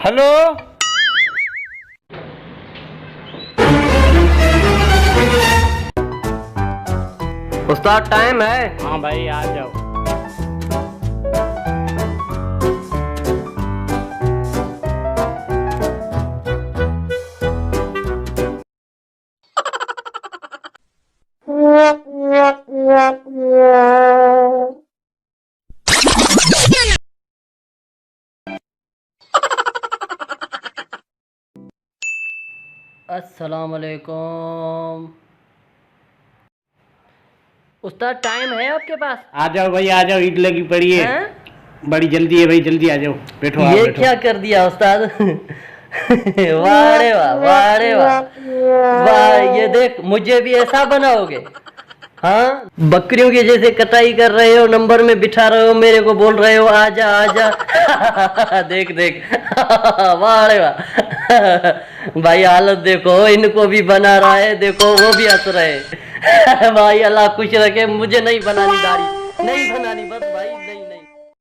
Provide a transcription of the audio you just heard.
Hello. उस्ताद time है। हाँ भाई आ जाओ। अस्सलाम वालेकुम। उस्ताद टाइम है आपके पास? आ जाओ भाई आ जाओ, ईद लगी पड़ी है। हैं? बड़ी जल्दी है भाई, जल्दी आ जाओ। बैठो आप ये बैठो। क्या कर दिया उस्ताद? वाह रे वाह, वाह रे वाह, वाह। ये देख, मुझे भी ऐसा बनाओगे? हाँ, बकरियों की जैसे कटाई कर रहे हो, नंबर में बिठा रहे हो, मेरे को बोल रहे हो आजा आजा। देख देख। वाह रे वाह। भाई हालत देखो, इनको भी बना रहा है, देखो वो भी हंस रहे हैं। भाई अल्लाह खुश रखे, मुझे नहीं बनानी दाढ़ी, नहीं बनानी, बस।